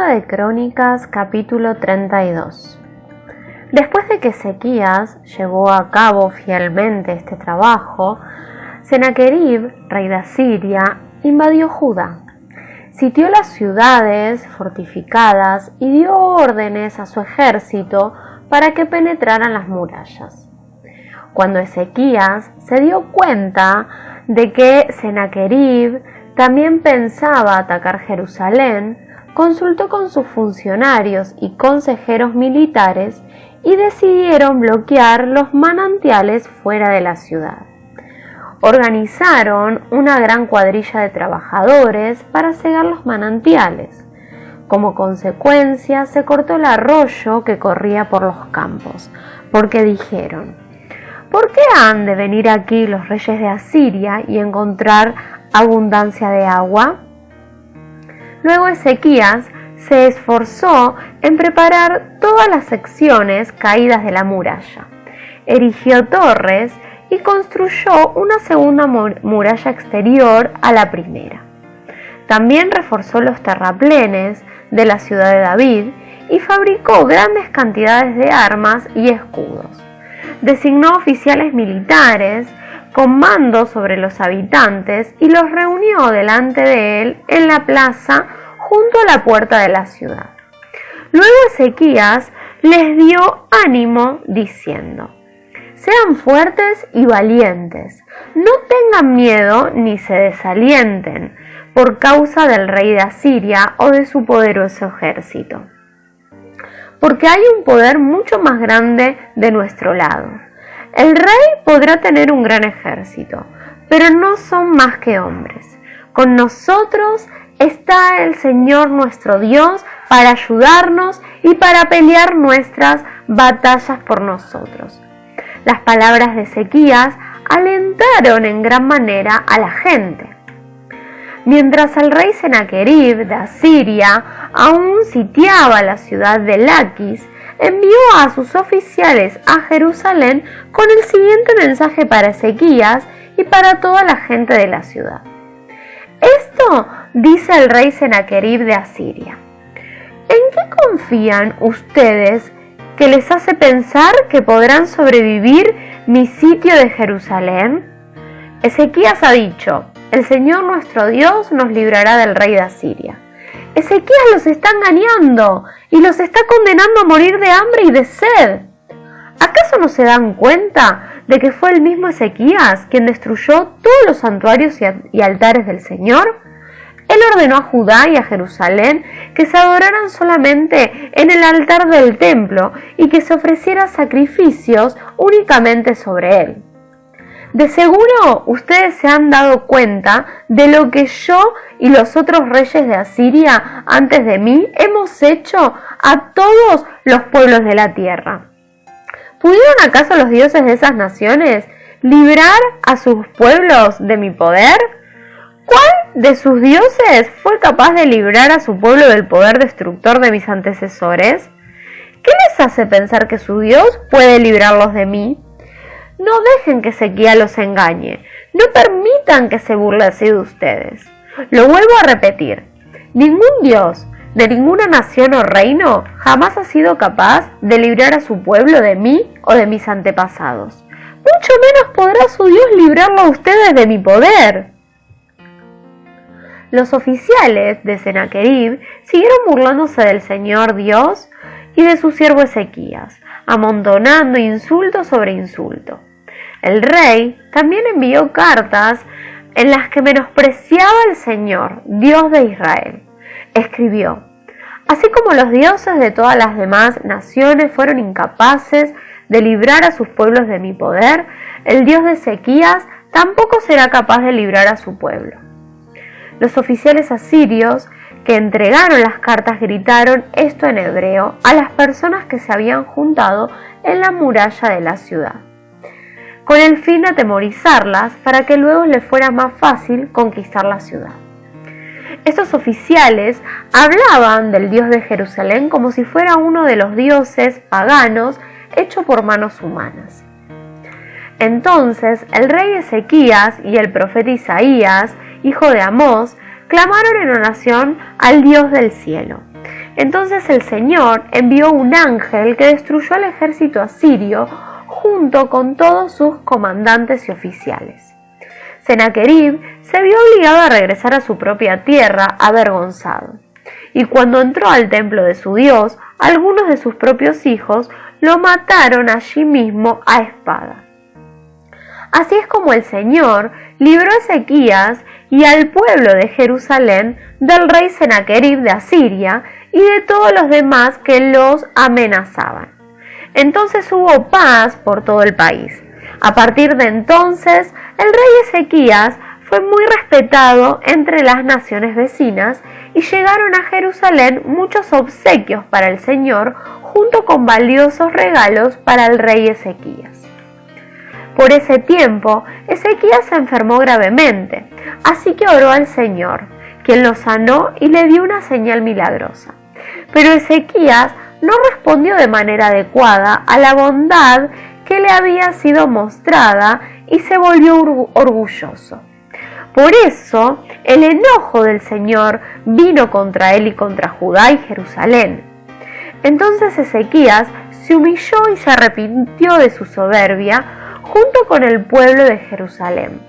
de Crónicas, capítulo 32. Después de que Ezequías llevó a cabo fielmente este trabajo, Sennaquerib, rey de Asiria, invadió Judá, sitió las ciudades fortificadas y dio órdenes a su ejército para que penetraran las murallas. Cuando Ezequías se dio cuenta de que Sennaquerib también pensaba atacar Jerusalén, consultó con sus funcionarios y consejeros militares y decidieron bloquear los manantiales fuera de la ciudad. Organizaron una gran cuadrilla de trabajadores para cegar los manantiales. Como consecuencia, se cortó el arroyo que corría por los campos, porque dijeron: ¿por qué han de venir aquí los reyes de Asiria y encontrar abundancia de agua? Luego Ezequías se esforzó en preparar todas las secciones caídas de la muralla, erigió torres y construyó una segunda muralla exterior a la primera. También reforzó los terraplenes de la ciudad de David y fabricó grandes cantidades de armas y escudos. Designó oficiales militares con mando sobre los habitantes y los reunió delante de él en la plaza junto a la puerta de la ciudad. Luego Ezequías les dio ánimo diciendo: sean fuertes y valientes, no tengan miedo ni se desalienten por causa del rey de Asiria o de su poderoso ejército, porque hay un poder mucho más grande de nuestro lado. El rey podrá tener un gran ejército, pero no son más que hombres. Con nosotros está el Señor nuestro Dios para ayudarnos y para pelear nuestras batallas por nosotros. Las palabras de Ezequías alentaron en gran manera a la gente. Mientras el rey Sennaquerib de Asiria aún sitiaba la ciudad de Laquis, envió a sus oficiales a Jerusalén con el siguiente mensaje para Ezequías y para toda la gente de la ciudad. Esto dice el rey Sennaquerib de Asiria: ¿en qué confían ustedes que les hace pensar que podrán sobrevivir mi sitio de Jerusalén? Ezequías ha dicho: el Señor nuestro Dios nos librará del rey de Asiria. Ezequías los está engañando y los está condenando a morir de hambre y de sed. ¿Acaso no se dan cuenta de que fue el mismo Ezequías quien destruyó todos los santuarios y altares del Señor? Él ordenó a Judá y a Jerusalén que se adoraran solamente en el altar del templo y que se ofrecieran sacrificios únicamente sobre él. De seguro ustedes se han dado cuenta de lo que yo y los otros reyes de Asiria antes de mí hemos hecho a todos los pueblos de la tierra. ¿Pudieron acaso los dioses de esas naciones librar a sus pueblos de mi poder? ¿Cuál de sus dioses fue capaz de librar a su pueblo del poder destructor de mis antecesores? ¿Qué les hace pensar que su Dios puede librarlos de mí? No dejen que Ezequías los engañe, no permitan que se burle así de ustedes. Lo vuelvo a repetir: ningún Dios de ninguna nación o reino jamás ha sido capaz de librar a su pueblo de mí o de mis antepasados. Mucho menos podrá su Dios librarlo a ustedes de mi poder. Los oficiales de Sennaquerib siguieron burlándose del Señor Dios y de su siervo Ezequías, amontonando insulto sobre insulto. El rey también envió cartas en las que menospreciaba al Señor, Dios de Israel. Escribió: así como los dioses de todas las demás naciones fueron incapaces de librar a sus pueblos de mi poder, el Dios de Ezequías tampoco será capaz de librar a su pueblo. Los oficiales asirios que entregaron las cartas gritaron esto en hebreo a las personas que se habían juntado en la muralla de la ciudad, con el fin de atemorizarlas para que luego les fuera más fácil conquistar la ciudad. Estos oficiales hablaban del Dios de Jerusalén como si fuera uno de los dioses paganos hecho por manos humanas. Entonces el rey Ezequías y el profeta Isaías, hijo de Amós, clamaron en oración al Dios del cielo. Entonces el Señor envió un ángel que destruyó al ejército asirio junto con todos sus comandantes y oficiales. Sennacherib se vio obligado a regresar a su propia tierra avergonzado. Y cuando entró al templo de su Dios, algunos de sus propios hijos lo mataron allí mismo a espada. Así es como el Señor libró a Ezequías y al pueblo de Jerusalén del rey Sennacherib de Asiria y de todos los demás que los amenazaban. Entonces hubo paz por todo el país. A partir de entonces, el rey Ezequías fue muy respetado entre las naciones vecinas y llegaron a Jerusalén muchos obsequios para el Señor junto con valiosos regalos para el rey Ezequías. Por ese tiempo, Ezequías se enfermó gravemente, así que oró al Señor, quien lo sanó y le dio una señal milagrosa. Pero Ezequías no respondió de manera adecuada a la bondad que le había sido mostrada y se volvió orgulloso. Por eso, el enojo del Señor vino contra él y contra Judá y Jerusalén. Entonces Ezequías se humilló y se arrepintió de su soberbia junto con el pueblo de Jerusalén,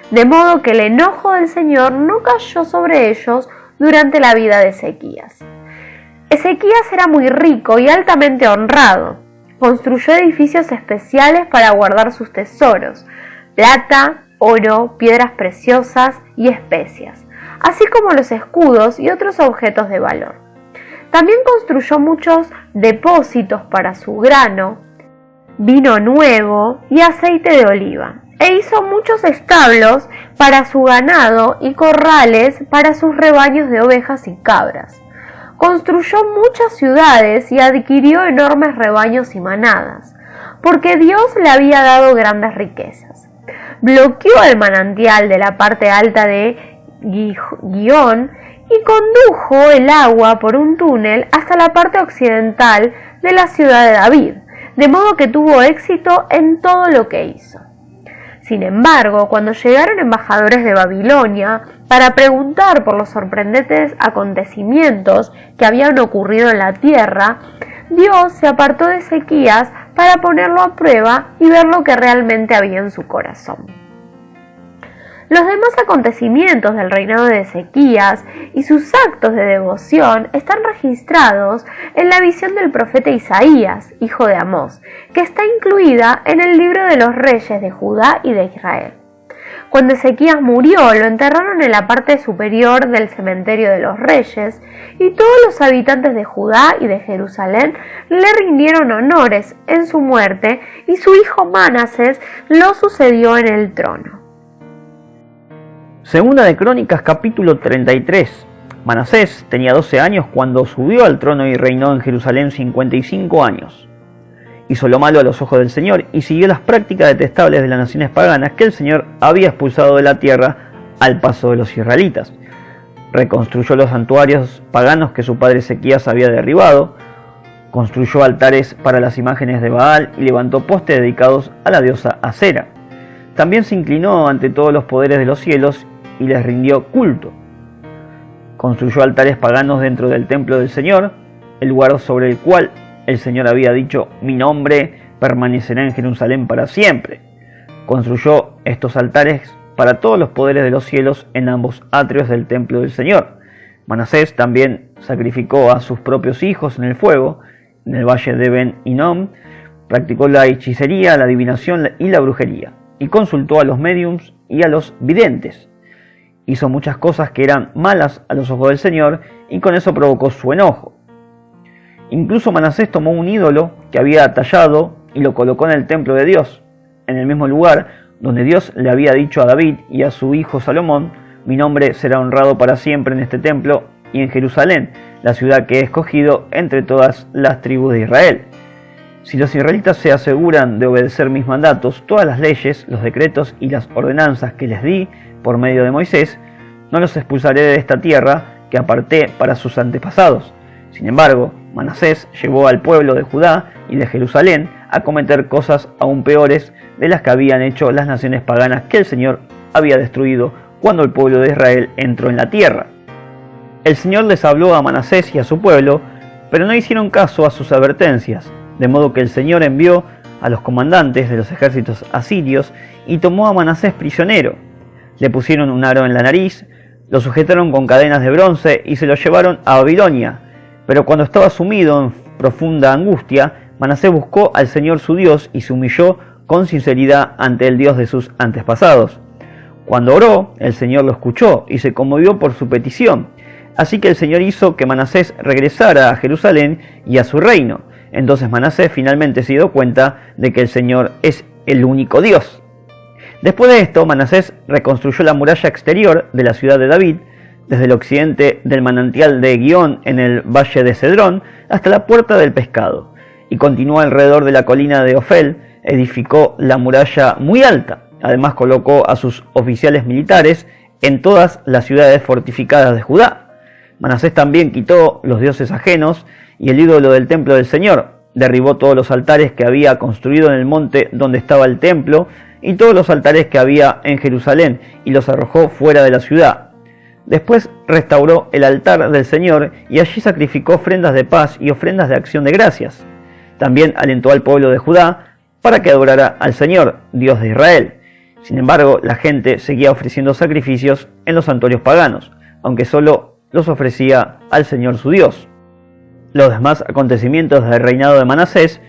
de modo que el enojo del Señor no cayó sobre ellos durante la vida de Ezequías. Ezequías era muy rico y altamente honrado. Construyó edificios especiales para guardar sus tesoros, plata, oro, piedras preciosas y especias, así como los escudos y otros objetos de valor. También construyó muchos depósitos para su grano, vino nuevo y aceite de oliva, e hizo muchos establos para su ganado y corrales para sus rebaños de ovejas y cabras. Construyó muchas ciudades y adquirió enormes rebaños y manadas, porque Dios le había dado grandes riquezas. Bloqueó el manantial de la parte alta de Gihón y condujo el agua por un túnel hasta la parte occidental de la ciudad de David, de modo que tuvo éxito en todo lo que hizo. Sin embargo, cuando llegaron embajadores de Babilonia para preguntar por los sorprendentes acontecimientos que habían ocurrido en la tierra, Dios se apartó de Ezequías para ponerlo a prueba y ver lo que realmente había en su corazón. Los demás acontecimientos del reinado de Ezequías y sus actos de devoción están registrados en la visión del profeta Isaías, hijo de Amós, que está incluida en el libro de los reyes de Judá y de Israel. Cuando Ezequías murió, lo enterraron en la parte superior del cementerio de los reyes, y todos los habitantes de Judá y de Jerusalén le rindieron honores en su muerte, y su hijo Manasés lo sucedió en el trono. Segunda de Crónicas, capítulo 33. Manasés tenía 12 años cuando subió al trono y reinó en Jerusalén 55 años. Hizo lo malo a los ojos del Señor y siguió las prácticas detestables de las naciones paganas que el Señor había expulsado de la tierra al paso de los israelitas. Reconstruyó los santuarios paganos que su padre Ezequías había derribado, construyó altares para las imágenes de Baal y levantó postes dedicados a la diosa Asera. También se inclinó ante todos los poderes de los cielos y les rindió culto. Construyó altares paganos dentro del templo del Señor, el lugar sobre el cual el Señor había dicho: mi nombre permanecerá en Jerusalén para siempre. Construyó estos altares para todos los poderes de los cielos en ambos atrios del templo del Señor. Manasés también sacrificó a sus propios hijos en el fuego, en el valle de Ben Hinnom, practicó la hechicería, la adivinación y la brujería, y consultó a los médiums y a los videntes. Hizo muchas cosas que eran malas a los ojos del Señor, y con eso provocó su enojo. Incluso Manasés tomó un ídolo que había tallado y lo colocó en el templo de Dios, en el mismo lugar donde Dios le había dicho a David y a su hijo Salomón: mi nombre será honrado para siempre en este templo y en Jerusalén, la ciudad que he escogido entre todas las tribus de Israel. Si los israelitas se aseguran de obedecer mis mandatos, todas las leyes, los decretos y las ordenanzas que les di por medio de Moisés, no los expulsaré de esta tierra que aparté para sus antepasados. Sin embargo, Manasés llevó al pueblo de Judá y de Jerusalén a cometer cosas aún peores de las que habían hecho las naciones paganas que el Señor había destruido cuando el pueblo de Israel entró en la tierra. El Señor les habló a Manasés y a su pueblo pero no hicieron caso a sus advertencias, de modo que el Señor envió a los comandantes de los ejércitos asirios y tomó a Manasés prisionero. Le pusieron un aro en la nariz, lo sujetaron con cadenas de bronce y se lo llevaron a Babilonia. Pero cuando estaba sumido en profunda angustia, Manasés buscó al Señor su Dios y se humilló con sinceridad ante el Dios de sus antepasados. Cuando oró, el Señor lo escuchó y se conmovió por su petición. Así que el Señor hizo que Manasés regresara a Jerusalén y a su reino. Entonces Manasés finalmente se dio cuenta de que el Señor es el único Dios. Después de esto, Manasés reconstruyó la muralla exterior de la ciudad de David, desde el occidente del manantial de Gihón en el valle de Cedrón hasta la puerta del pescado, y continuó alrededor de la colina de Ofel, edificó la muralla muy alta. Además colocó a sus oficiales militares en todas las ciudades fortificadas de Judá. Manasés también quitó los dioses ajenos y el ídolo del templo del Señor, derribó todos los altares que había construido en el monte donde estaba el templo y todos los altares que había en Jerusalén y los arrojó fuera de la ciudad. Después restauró el altar del Señor y allí sacrificó ofrendas de paz y ofrendas de acción de gracias. También alentó al pueblo de Judá para que adorara al Señor, Dios de Israel. Sin embargo, la gente seguía ofreciendo sacrificios en los santuarios paganos, aunque solo los ofrecía al Señor su Dios. Los demás acontecimientos del reinado de Manasés,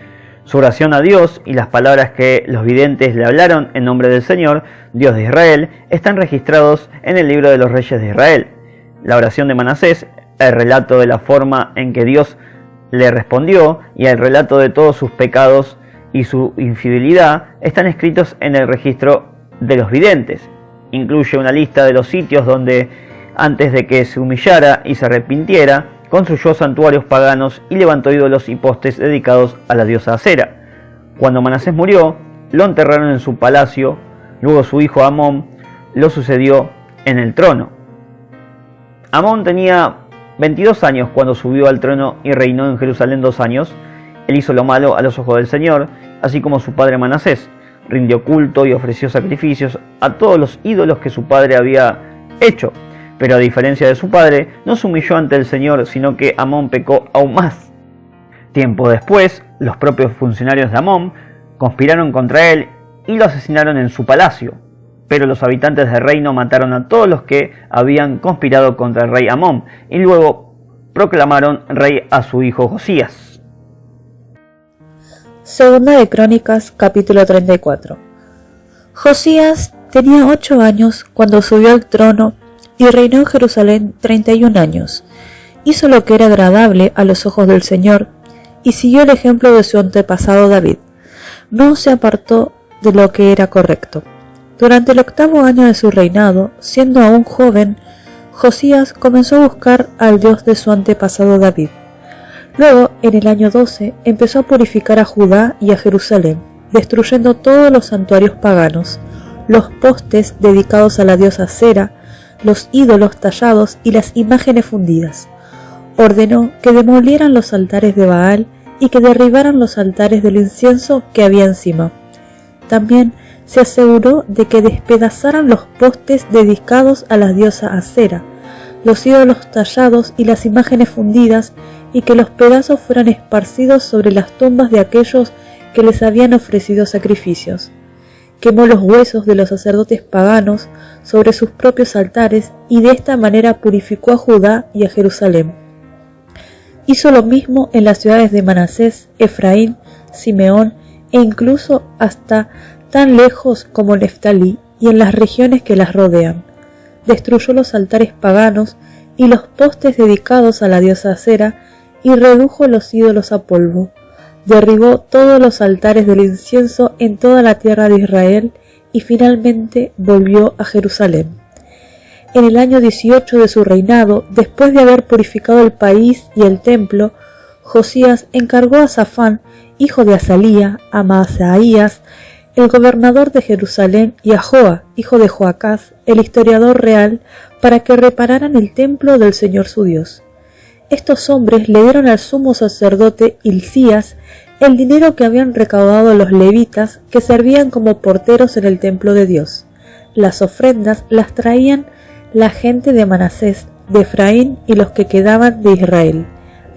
su oración a Dios y las palabras que los videntes le hablaron en nombre del Señor, Dios de Israel, están registrados en el libro de los reyes de Israel. La oración de Manasés, el relato de la forma en que Dios le respondió y el relato de todos sus pecados y su infidelidad están escritos en el registro de los videntes. Incluye una lista de los sitios donde, antes de que se humillara y se arrepintiera, construyó santuarios paganos y levantó ídolos y postes dedicados a la diosa Acera. Cuando Manasés murió, lo enterraron en su palacio. Luego su hijo Amón lo sucedió en el trono. Amón tenía 22 años cuando subió al trono y reinó en Jerusalén 2 años. Él hizo lo malo a los ojos del Señor, así como su padre Manasés. Rindió culto y ofreció sacrificios a todos los ídolos que su padre había hecho. Pero a diferencia de su padre, no se humilló ante el Señor, sino que Amón pecó aún más. Tiempo después, los propios funcionarios de Amón conspiraron contra él y lo asesinaron en su palacio. Pero los habitantes del reino mataron a todos los que habían conspirado contra el rey Amón y luego proclamaron rey a su hijo Josías. Segunda de Crónicas, capítulo 34. Josías tenía 8 años cuando subió al trono y reinó en Jerusalén 31 años. Hizo lo que era agradable a los ojos del Señor y siguió el ejemplo de su antepasado David. No se apartó de lo que era correcto. Durante el 8º año de su reinado, siendo aún joven, Josías comenzó a buscar al Dios de su antepasado David. Luego, en el año 12, empezó a purificar a Judá y a Jerusalén, destruyendo todos los santuarios paganos, los postes dedicados a la diosa Acera, los ídolos tallados y las imágenes fundidas. Ordenó que demolieran los altares de Baal y que derribaran los altares del incienso que había encima. También se aseguró de que despedazaran los postes dedicados a la diosa Acera, los ídolos tallados y las imágenes fundidas, y que los pedazos fueran esparcidos sobre las tumbas de aquellos que les habían ofrecido sacrificios. Quemó los huesos de los sacerdotes paganos sobre sus propios altares y de esta manera purificó a Judá y a Jerusalén. Hizo lo mismo en las ciudades de Manasés, Efraín, Simeón e incluso hasta tan lejos como Neftalí y en las regiones que las rodean. Destruyó los altares paganos y los postes dedicados a la diosa Acera y redujo los ídolos a polvo. Derribó todos los altares del incienso en toda la tierra de Israel y finalmente volvió a Jerusalén. En el año 18 de su reinado, después de haber purificado el país y el templo, Josías encargó a Safán, hijo de Azalía, a Maaseías, el gobernador de Jerusalén, y a Joa, hijo de Joacás, el historiador real, para que repararan el templo del Señor su Dios. Estos hombres le dieron al sumo sacerdote Hilcías el dinero que habían recaudado los levitas que servían como porteros en el templo de Dios. Las ofrendas las traían la gente de Manasés, de Efraín y los que quedaban de Israel.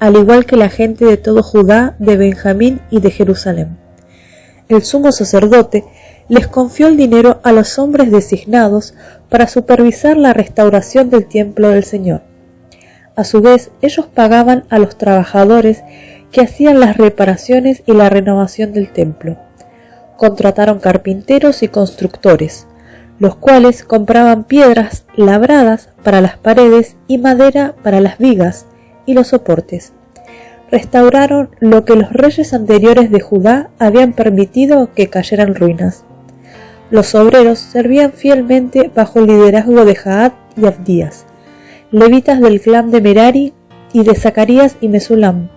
al igual que la gente de todo Judá, de Benjamín y de Jerusalén. El sumo sacerdote les confió el dinero a los hombres designados para supervisar la restauración del templo del Señor. A su vez, ellos pagaban a los trabajadores que hacían las reparaciones y la renovación del templo. Contrataron carpinteros y constructores, los cuales compraban piedras labradas para las paredes y madera para las vigas y los soportes. Restauraron lo que los reyes anteriores de Judá habían permitido que cayera en ruinas. Los obreros servían fielmente bajo el liderazgo de Jaat y Abdías, levitas del clan de Merari, y de Zacarías y Mesulam,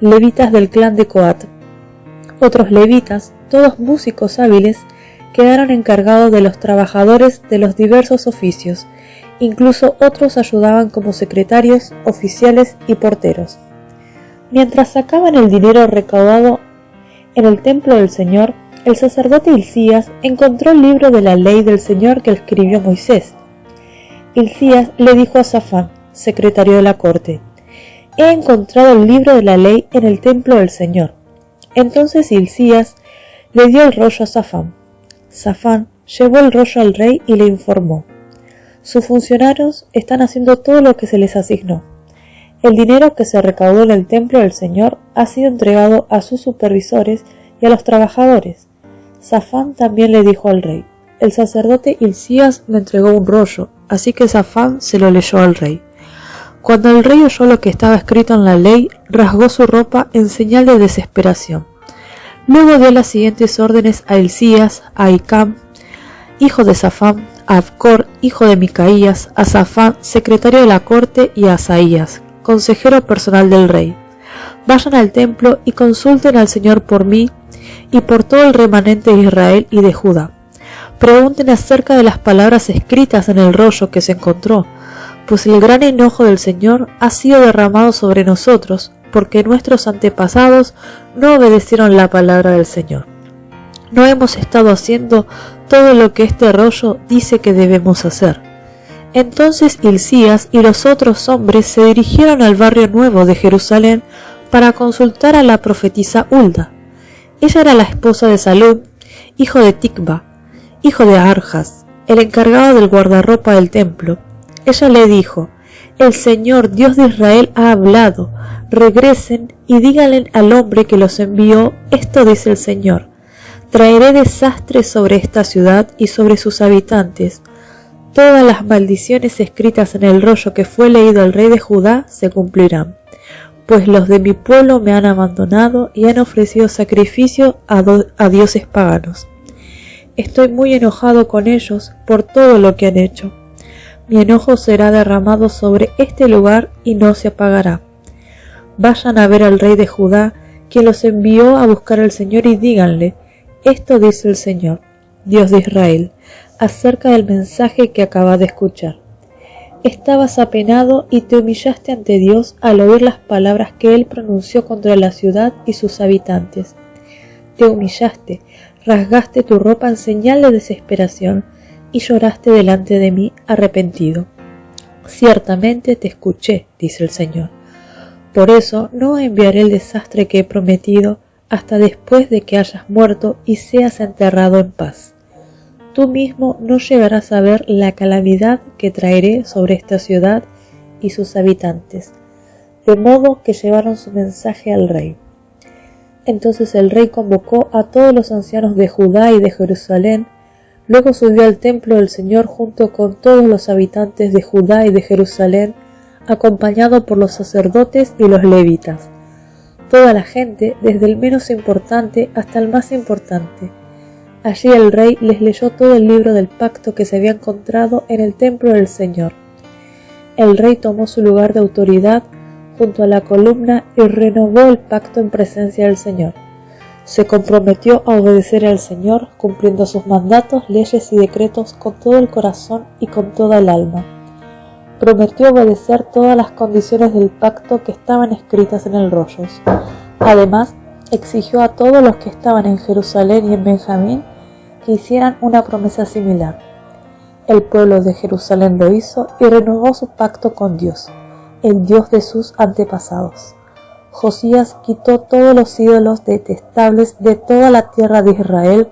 levitas del clan de Coat. Otros levitas, todos músicos hábiles, quedaron encargados de los trabajadores de los diversos oficios, incluso otros ayudaban como secretarios, oficiales y porteros. Mientras sacaban el dinero recaudado en el templo del Señor, el sacerdote Hilcías encontró el libro de la ley del Señor que escribió Moisés. Hilcías le dijo a Safán, secretario de la corte: «He encontrado el libro de la ley en el templo del Señor». Entonces Hilcías le dio el rollo a Safán. Safán llevó el rollo al rey y le informó: «Sus funcionarios están haciendo todo lo que se les asignó. El dinero que se recaudó en el templo del Señor ha sido entregado a sus supervisores y a los trabajadores». Safán también le dijo al rey: «El sacerdote Hilcías me entregó un rollo», así que Safán se lo leyó al rey. Cuando el rey oyó lo que estaba escrito en la ley, rasgó su ropa en señal de desesperación. Luego dio las siguientes órdenes a Hilcías, a Ahicam, hijo de Safán, a Abcor, hijo de Micaías, a Safán, secretario de la corte, y a Asaías, consejero personal del rey: «Vayan al templo y consulten al Señor por mí y por todo el remanente de Israel y de Judá. Pregunten acerca de las palabras escritas en el rollo que se encontró, pues el gran enojo del Señor ha sido derramado sobre nosotros, porque nuestros antepasados no obedecieron la palabra del Señor. No hemos estado haciendo todo lo que este rollo dice que debemos hacer». Entonces Hilcías y los otros hombres se dirigieron al barrio nuevo de Jerusalén para consultar a la profetisa Hulda. Ella era la esposa de Salum, hijo de Tikva, hijo de Arjas, el encargado del guardarropa del templo. Ella le dijo: «El Señor, Dios de Israel, ha hablado. Regresen y díganle al hombre que los envió, esto dice el Señor: traeré desastre sobre esta ciudad y sobre sus habitantes. Todas las maldiciones escritas en el rollo que fue leído al rey de Judá se cumplirán, pues los de mi pueblo me han abandonado y han ofrecido sacrificio a dioses paganos. Estoy muy enojado con ellos por todo lo que han hecho. Mi enojo será derramado sobre este lugar y no se apagará. Vayan a ver al rey de Judá, quien los envió a buscar al Señor, y díganle: esto dice el Señor, Dios de Israel, acerca del mensaje que acabas de escuchar. Estabas apenado y te humillaste ante Dios al oír las palabras que Él pronunció contra la ciudad y sus habitantes. Te humillaste, rasgaste tu ropa en señal de desesperación y lloraste delante de mí arrepentido. Ciertamente te escuché, dice el Señor. Por eso no enviaré el desastre que he prometido hasta después de que hayas muerto y seas enterrado en paz. Tú mismo no llegarás a ver la calamidad que traeré sobre esta ciudad y sus habitantes. De modo que llevaron su mensaje al rey. Entonces el rey convocó a todos los ancianos de Judá y de Jerusalén. Luego subió al templo del Señor junto con todos los habitantes de Judá y de Jerusalén, acompañado por los sacerdotes y los levitas. Toda la gente, desde el menos importante hasta el más importante. Allí el rey les leyó todo el libro del pacto que se había encontrado en el templo del Señor. El rey tomó su lugar de autoridad junto a la columna y renovó el pacto en presencia del Señor. Se comprometió a obedecer al Señor, cumpliendo sus mandatos, leyes y decretos con todo el corazón y con toda el alma. Prometió obedecer todas las condiciones del pacto que estaban escritas en el rollo. Además, exigió a todos los que estaban en Jerusalén y en Benjamín que hicieran una promesa similar. El pueblo de Jerusalén lo hizo y renovó su pacto con Dios, el Dios de sus antepasados. Josías quitó todos los ídolos detestables de toda la tierra de Israel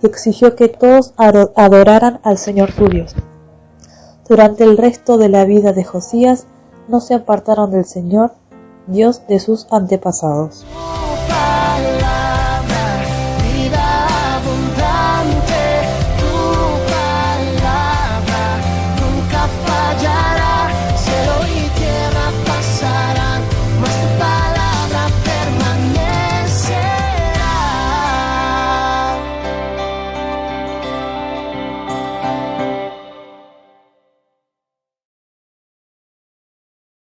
y exigió que todos adoraran al Señor su Dios. Durante el resto de la vida de Josías no se apartaron del Señor, Dios de sus antepasados.